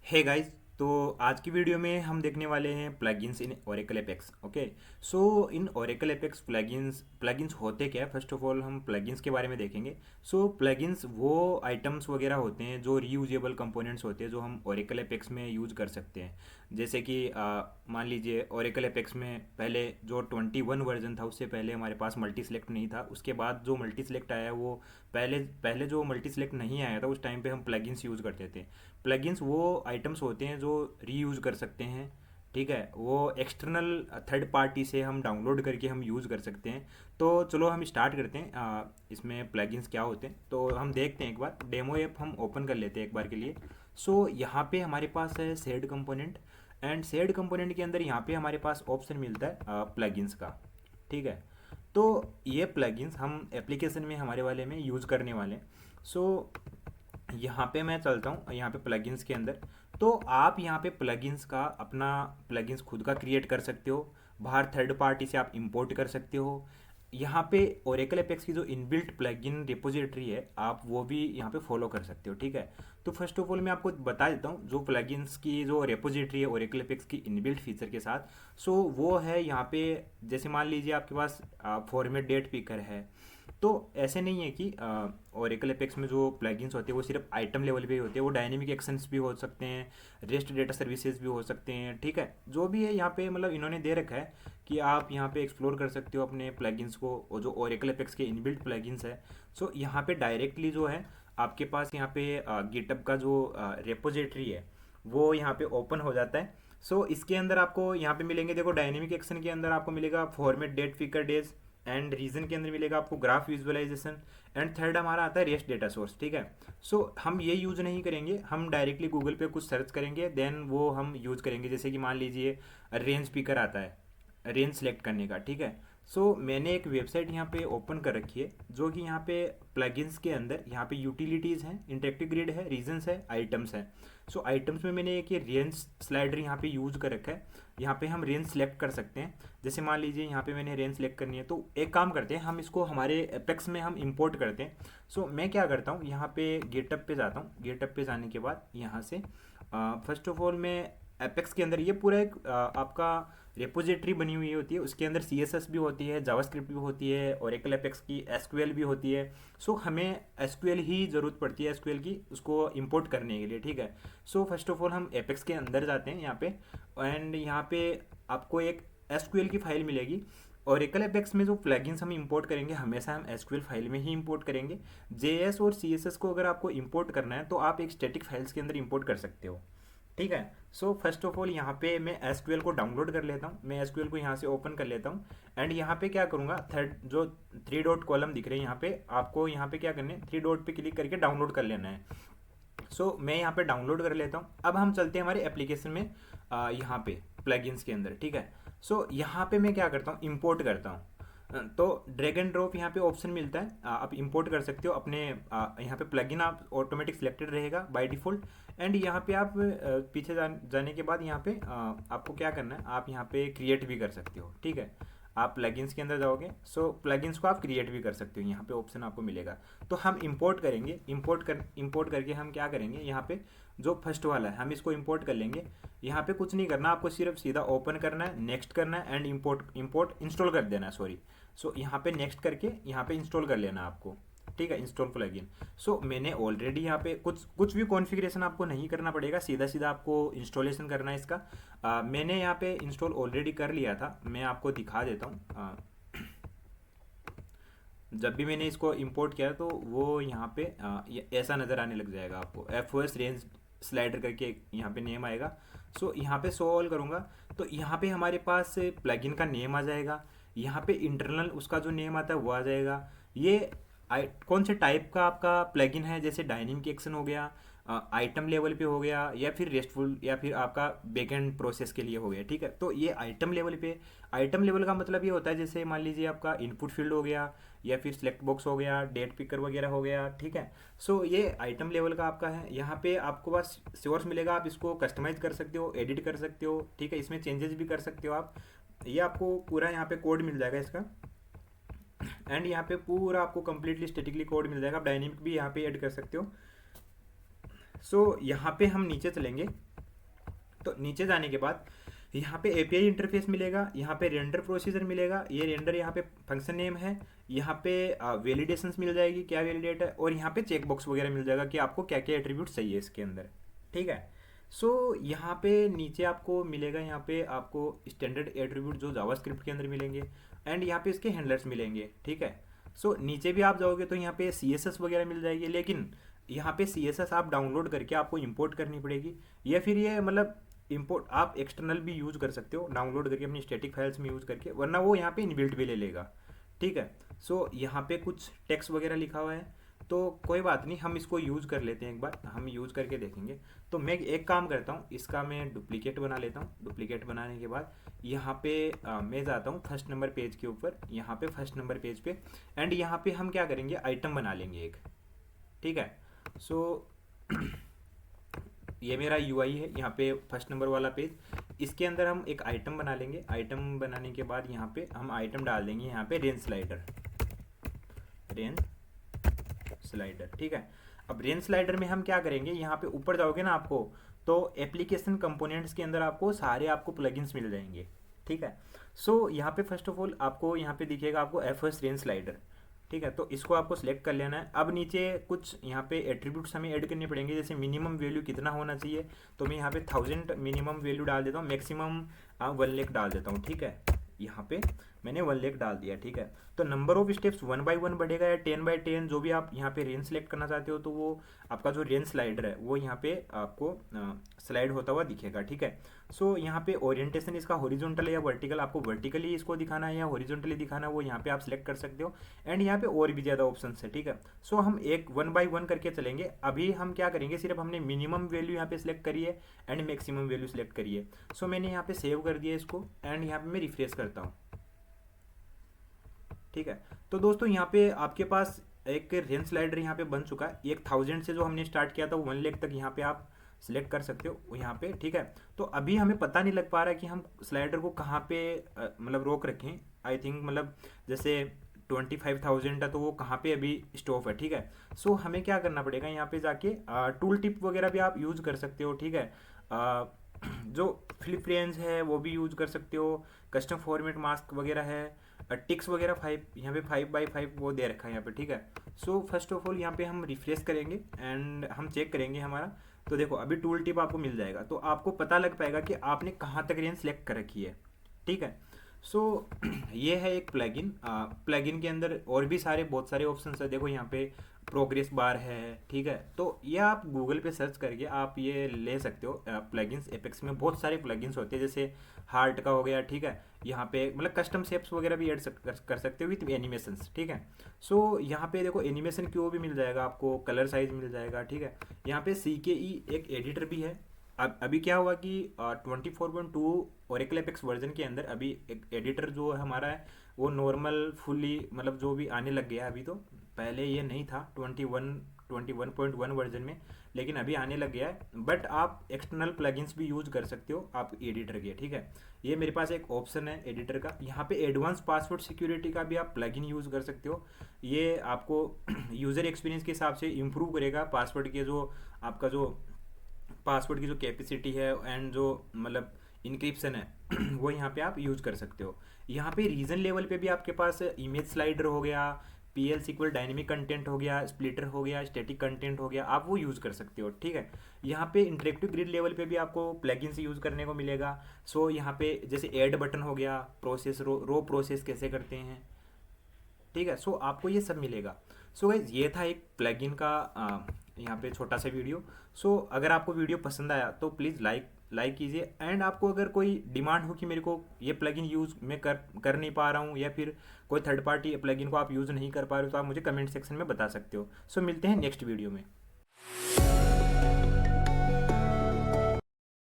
Hey guys. तो आज की वीडियो में हम देखने वाले हैं प्लगइन्स इन ओरेकल एपेक्स। ओके। सो इन ओरेकल एपेक्स प्लगइन्स प्लगइन्स होते क्या है, फर्स्ट ऑफ ऑल हम प्लगइन्स के बारे में देखेंगे। सो प्लगइन्स वो आइटम्स वगैरह होते हैं जो रीयूजेबल कंपोनेंट्स होते हैं जो हम ओरेकल एपेक्स में यूज कर सकते हैं। जैसे कि मान लीजिए ओरेकल एपेक्स में पहले जो 21 वर्जन था उससे पहले हमारे पास मल्टी सेलेक्ट नहीं था। उसके बाद जो मल्टी सेलेक्ट आया वो पहले पहले जो मल्टी सेलेक्ट नहीं आया था उस टाइम पे हम प्लगइन्स यूज़ करते थे। प्लगइन्स वो आइटम्स होते हैं जो रीयूज़ कर सकते हैं। ठीक है, वो एक्सटर्नल थर्ड पार्टी से हम डाउनलोड करके हम यूज़ कर सकते हैं। तो चलो हम स्टार्ट करते हैं इसमें प्लगइन्स क्या होते हैं तो हम देखते हैं। एक बार डेमो ऐप हम ओपन कर लेते हैं एक बार के लिए। सो यहाँ पे हमारे पास है shared component. And shared component के अंदर यहाँ पे हमारे पास ऑप्शन मिलता है प्लगइन्स का। ठीक है। तो ये प्लगइन्स हम एप्लीकेशन में हमारे वाले में यूज़ करने वाले हैं। सो यहाँ पे मैं चलता हूँ यहाँ पे प्लगइन्स के अंदर। तो आप यहाँ पे प्लगइन्स का अपना प्लगइन्स खुद का क्रिएट कर सकते हो। बाहर थर्ड पार्टी से आप इंपोर्ट कर सकते हो। यहाँ पे ओरेकल एपेक्स की जो इनबिल्ट प्लगइन रिपोजिटरी है आप वो भी यहाँ पे फॉलो कर सकते हो। ठीक है। तो फर्स्ट ऑफ ऑल मैं आपको बता देता हूँ जो प्लगइन्स की जो रिपोजिटरी है ओरेकल एपेक्स की इनबिल्ट फीचर के साथ। सो वो है यहाँ पे, जैसे मान लीजिए आपके पास फॉर्मेट डेट पिकर है। तो ऐसे नहीं है कि ओरेकल एपेक्स में जो प्लगइन्स होते हैं वो सिर्फ आइटम लेवल पे ही होते हैं, वो डायनेमिक एक्शंस भी हो सकते हैं, रेस्ट डेटा सर्विसेज भी हो सकते हैं। ठीक है, जो भी है यहाँ पे मतलब इन्होंने दे रखा है कि आप यहाँ पे एक्सप्लोर कर सकते हो अपने प्लगइन्स को, और जो ओरेकल एपेक्स के इनबिल्ट प्लगइन्स है। सो यहाँ पे डायरेक्टली जो है आपके पास यहाँ पे गिटअप का जो रेपोजिटरी है वो यहाँ पे ओपन हो जाता है। सो इसके अंदर आपको यहाँ पे मिलेंगे, देखो डायनेमिक एक्शन के अंदर आपको मिलेगा फॉर्मेट डेट फिकर डेज। एंड रीजन के अंदर मिलेगा आपको ग्राफ विजुअलाइजेशन। एंड थर्ड हमारा आता है रेस्ट डेटा सोर्स। ठीक है। सो हम ये यूज़ नहीं करेंगे, हम डायरेक्टली गूगल पे कुछ सर्च करेंगे देन वो हम यूज़ करेंगे। जैसे कि मान लीजिए रेंज पिकर आता है रेंज सेलेक्ट करने का। ठीक है। सो मैंने एक वेबसाइट यहाँ पे ओपन कर रखी है जो कि यहाँ पे प्लगइन्स के अंदर यहाँ पे यूटिलिटीज़ हैं, इंटरेक्टिव ग्रिड है, रीजन्स है, आइटम्स है। सो आइटम्स में मैंने एक ये रेंज स्लाइडर यहाँ पे यूज़ कर रखा है। यहाँ पे हम रेंज सेलेक्ट कर सकते हैं। जैसे मान लीजिए यहाँ पे मैंने रेंज सेलेक्ट करनी है तो एक काम करते हैं, हम इसको हमारे एपेक्स में हम इंपोर्ट करते हैं। सो मैं क्या करता हूँ, यहाँ पे गेटअप पे जाता हूँ। गेटअप पे जाने के बाद यहाँ से फर्स्ट ऑफ ऑल मैं एपेक्स के अंदर ये पूरा एक आपका रेपोजिटरी बनी हुई होती है। उसके अंदर CSS भी होती है, जावास्क्रिप्ट भी होती है, ओरेकल एपेक्स की SQL भी होती है। सो हमें SQL ही ज़रूरत पड़ती है SQL की उसको इंपोर्ट करने के लिए। ठीक है। सो फर्स्ट ऑफ ऑल हम एपेक्स के अंदर जाते हैं यहाँ पे। एंड यहाँ पे आपको एक SQL की फाइल मिलेगी। ओरेकल एपेक्स में जो प्लगइन्स हम इंपोर्ट करेंगे हमेशा हम SQL फाइल में ही इंपोर्ट करेंगे। JS और CSS को अगर आपको इंपोर्ट करना है तो आप एक स्टैटिक फाइल्स के अंदर इंपोर्ट कर सकते हो। ठीक है। सो फर्स्ट ऑफ ऑल यहाँ पे मैं SQL को डाउनलोड कर लेता हूँ, मैं SQL को यहाँ से ओपन कर लेता हूँ। एंड यहाँ पे क्या करूँगा, थर्ड जो 3 डॉट कॉलम दिख रहे हैं यहाँ पे आपको यहाँ पे क्या करना है, 3 डॉट पे क्लिक करके डाउनलोड कर लेना है। सो मैं यहाँ पे डाउनलोड कर लेता हूँ। अब हम चलते हैं हमारे एप्लीकेशन में यहाँ पे प्लगइन्स के अंदर। ठीक है। सो यहाँ पे मैं क्या करता हूँ, इंपोर्ट करता हूँ। तो ड्रैग एंड ड्रॉप यहाँ पे ऑप्शन मिलता है, आप इंपोर्ट कर सकते हो अपने यहाँ पे प्लगइन आप ऑटोमेटिक सिलेक्टेड रहेगा बाय डिफ़ॉल्ट। एंड यहाँ पे आप पीछे जाने के बाद यहाँ पे आपको क्या करना है, आप यहाँ पे क्रिएट भी कर सकते हो। ठीक है। आप प्लगइन्स के अंदर जाओगे, सो प्लगइन्स को आप क्रिएट भी कर सकते हो, यहाँ पे ऑप्शन आपको मिलेगा। तो हम इंपोर्ट करेंगे, इंपोर्ट करके हम क्या करेंगे, यहाँ पे जो फर्स्ट वाला है हम इसको इंपोर्ट कर लेंगे। यहाँ पे कुछ नहीं करना, आपको सिर्फ सीधा ओपन करना है, नेक्स्ट करना है एंड इंपोर्ट इंस्टॉल कर देना है, सॉरी। सो यहाँ पे नेक्स्ट करके यहाँ पे इंस्टॉल कर लेना आपको। ठीक है, इंस्टॉल प्लगइन। सो मैंने ऑलरेडी यहाँ पे कुछ भी कॉन्फ़िगरेशन आपको नहीं करना पड़ेगा, सीधा सीधा आपको इंस्टॉलेशन करना है इसका। मैंने यहाँ पे इंस्टॉल ऑलरेडी कर लिया था, मैं आपको दिखा देता हूँ। जब भी मैंने इसको इंपोर्ट किया तो वो यहाँ पे ऐसा नज़र आने लग जाएगा आपको, FOS रेंज स्लाइडर करके यहाँ पे नेम आएगा। सो यहाँ पे सो ऑल करूँगा तो यहाँ पे हमारे पास प्लगइन का नेम आ जाएगा। यहाँ पे इंटरनल उसका जो नेम आता है वो आ जाएगा। ये कौन से टाइप का आपका प्लगइन है, जैसे डायनेमिक एक्शन हो गया, आइटम लेवल पे हो गया, या फिर रेस्टफुल, या फिर आपका बैकएंड प्रोसेस के लिए हो गया। ठीक है। तो ये आइटम लेवल पे, आइटम लेवल का मतलब ये होता है जैसे मान लीजिए आपका इनपुट फील्ड हो गया, या फिर सिलेक्ट बॉक्स हो गया, डेट पिकर वगैरह हो गया। ठीक है। सो ये आइटम लेवल का आपका है। यहाँ पे आपको बस सोर्स मिलेगा, आप इसको कस्टमाइज कर सकते हो, एडिट कर सकते हो। ठीक है, इसमें चेंजेस भी कर सकते हो आप। ये आपको पूरा यहाँ पे कोड मिल जाएगा इसका। एंड यहाँ पे पूरा आपको कंप्लीटली स्टेटिकली कोड मिल जाएगा, आप डायनेमिक भी यहाँ पे ऐड कर सकते हो। सो यहाँ पे हम नीचे चलेंगे। तो नीचे जाने के बाद यहाँ पे एपीआई इंटरफेस मिलेगा, यहाँ पे रेंडर प्रोसीजर मिलेगा, ये रेंडर यहाँ पे फंक्शन नेम है, यहाँ पे वैलिडेशंस मिल जाएगी क्या वैलिडेट है, और यहाँ पे चेक बॉक्स वगैरह मिल जाएगा कि आपको क्या क्या एट्रीब्यूट चाहिए इसके अंदर। ठीक है। सो यहाँ पे नीचे आपको मिलेगा, यहाँ पे आपको स्टैंडर्ड एट्रीब्यूट जो जावास्क्रिप्ट के अंदर मिलेंगे, एंड यहाँ पे इसके हैंडलर्स मिलेंगे। ठीक है। सो नीचे भी आप जाओगे तो यहाँ पे CSS वगैरह मिल जाएगी, लेकिन यहाँ पे CSS आप डाउनलोड करके आपको इंपोर्ट करनी पड़ेगी, या फिर ये मतलब इंपोर्ट आप एक्सटर्नल भी यूज कर सकते हो डाउनलोड करके अपनी स्टैटिक फाइल्स में यूज करके, वरना वो यहाँ पे इनबिल्ट भी ले लेगा। ठीक है। सो यहाँ पे कुछ टेक्स्ट वगैरह लिखा हुआ है, तो कोई बात नहीं, हम इसको यूज़ कर लेते हैं, एक बार हम यूज़ करके देखेंगे। तो मैं एक काम करता हूँ, इसका मैं डुप्लीकेट बना लेता हूँ। डुप्लीकेट बनाने के बाद यहाँ पे मैं जाता हूँ फर्स्ट नंबर पेज के ऊपर, यहाँ पे फर्स्ट नंबर पेज पे, एंड यहाँ पे हम क्या करेंगे, आइटम बना लेंगे एक। ठीक है। सो ये मेरा UI है, यहाँ पे फर्स्ट नंबर वाला पेज, इसके अंदर हम एक आइटम बना लेंगे। आइटम बनाने के बाद यहाँ पे हम आइटम डाल देंगे, यहाँ पे रेंज स्लाइडर, रेंज स्लाइडर। ठीक है। अब रेंज स्लाइडर में हम क्या करेंगे, यहाँ पे ऊपर जाओगे ना आपको, तो एप्लीकेशन कंपोनेंट्स के अंदर आपको सारे आपको प्लगइन्स मिल जाएंगे। ठीक है। सो यहाँ पे फर्स्ट ऑफ ऑल आपको यहाँ पे दिखेगा आपको FS रेंज स्लाइडर। ठीक है। तो इसको आपको सिलेक्ट कर लेना है। अब नीचे कुछ यहाँ पे एट्रीब्यूट्स हमें ऐड करने पड़ेंगे, जैसे मिनिमम वैल्यू कितना होना चाहिए, तो मैं यहाँ पे 1000 मिनिमम वैल्यू डाल देता हूँ, मैक्सिमम 1 लाख डाल देता हूँ। ठीक है। यहाँ पे मैंने 1 लाख डाल दिया। ठीक है। तो नंबर ऑफ स्टेप्स 1 बाई 1 बढ़ेगा या 10 बाई 10, जो भी आप यहाँ पे रेंज सेलेक्ट करना चाहते हो, तो वो आपका जो रेंज स्लाइडर है वो यहाँ पे आपको स्लाइड होता हुआ दिखेगा। ठीक है। सो यहाँ पे ओरिएंटेशन इसका हॉरिजॉन्टल या वर्टिकल, आपको वर्टिकली इसको दिखाना है या हॉरिजॉन्टली दिखाना है, वो यहाँ पे आप सिलेक्ट कर सकते हो। एंड यहाँ पे और भी ज़्यादा ऑप्शन है। ठीक है। सो हम एक 1 बाई 1 करके चलेंगे। अभी हम क्या करेंगे, सिर्फ हमने मिनिमम वैल्यू यहाँ पे सिलेक्ट करी है एंड मैक्सिमम वैल्यू सिलेक्ट करी है। सो मैंने यहाँ पे सेव कर दिया इसको, एंड यहाँ पे मैं रिफ्रेश करता हूँ। ठीक है। तो दोस्तों यहाँ पे आपके पास एक रेंज स्लाइडर यहाँ पे बन चुका है। एक 1000 से जो हमने स्टार्ट किया था वो 1 लाख तक यहाँ पे आप सिलेक्ट कर सकते हो यहाँ पे। ठीक है। तो अभी हमें पता नहीं लग पा रहा है कि हम स्लाइडर को कहाँ पे मतलब रोक रखें। आई थिंक मतलब जैसे 25,000 है तो वो कहाँ पे अभी स्टॉप है। ठीक है। सो हमें क्या करना पड़ेगा, यहाँ पे जाके टूल टिप वगैरह भी आप यूज़ कर सकते हो। ठीक है। जो फ्लिप रेंज है वो भी यूज़ कर सकते हो, कस्टम फॉर्मेट मास्क वगैरह है, टिक्स वगैरह 5 यहाँ पे 5 बाई 5 वो दे रखा है यहाँ पे। ठीक है। सो फर्स्ट ऑफ ऑल यहाँ पे हम रिफ्रेश करेंगे एंड हम चेक करेंगे हमारा, तो देखो अभी टूल टिप आपको मिल जाएगा, तो आपको पता लग पाएगा कि आपने कहाँ तक रेंज सेलेक्ट कर रखी है। ठीक है। सो ये है एक प्लगइन। प्लगइन के अंदर और भी बहुत सारे ऑप्शंस है। देखो यहाँ पे प्रोग्रेस बार है। ठीक है। तो ये आप गूगल पे सर्च करके आप ये ले सकते हो प्लगइन्स। एपेक्स में बहुत सारे प्लगइन्स होते हैं, जैसे हार्ट का हो गया। ठीक है। यहाँ पे मतलब कस्टम शेप्स वगैरह भी ऐड कर सकते हो विथ एनिमेशंस। ठीक है। सो यहाँ पे देखो एनिमेशन क्यों भी मिल जाएगा आपको, कलर साइज मिल जाएगा। ठीक है। यहाँ पे CKE एक एडिटर भी है। अब अभी क्या हुआ कि 24.2 ओरेकल एपेक्स वर्जन के अंदर अभी एक एडिटर जो है हमारा है वो नॉर्मल फुली मतलब जो भी आने लग गया है। अभी तो पहले ये नहीं था 21.1 वर्जन में, लेकिन अभी आने लग गया है। बट आप एक्सटर्नल प्लगइन्स भी यूज कर सकते हो आप एडिटर के। ठीक है। ये मेरे पास एक ऑप्शन है एडिटर का। यहाँ पे एडवांस पासवर्ड सिक्योरिटी का भी आप प्लगइन यूज़ कर सकते हो। ये आपको यूज़र एक्सपीरियंस के हिसाब से इम्प्रूव करेगा पासवर्ड के जो आपका जो पासवर्ड की जो कैपेसिटी है एंड जो मतलब इनक्रिप्शन है वो यहाँ पे आप यूज कर सकते हो। यहाँ पे रीजन लेवल पे भी आपके पास इमेज स्लाइडर हो गया, PL SQL डायनेमिक कंटेंट हो गया, स्प्लिटर हो गया, स्टैटिक कंटेंट हो गया, आप वो यूज़ कर सकते हो। ठीक है। यहाँ पे इंटरेक्टिव ग्रिड लेवल पे भी आपको प्लगइन्स यूज़ करने को मिलेगा। सो यहाँ पे जैसे ऐड बटन हो गया, प्रोसेस रो प्रोसेस कैसे करते हैं। ठीक है। सो आपको ये सब मिलेगा। सो गाइज ये था एक प्लगइन का यहाँ पे छोटा सा वीडियो। सो अगर आपको वीडियो पसंद आया तो प्लीज़ लाइक कीजिए। एंड आपको अगर कोई डिमांड हो कि मेरे को ये प्लगइन यूज़ मैं कर नहीं पा रहा हूँ, या फिर कोई थर्ड पार्टी प्लगइन को आप यूज़ नहीं कर पा रहे हो, तो आप मुझे कमेंट सेक्शन में बता सकते हो। सो मिलते हैं नेक्स्ट वीडियो में।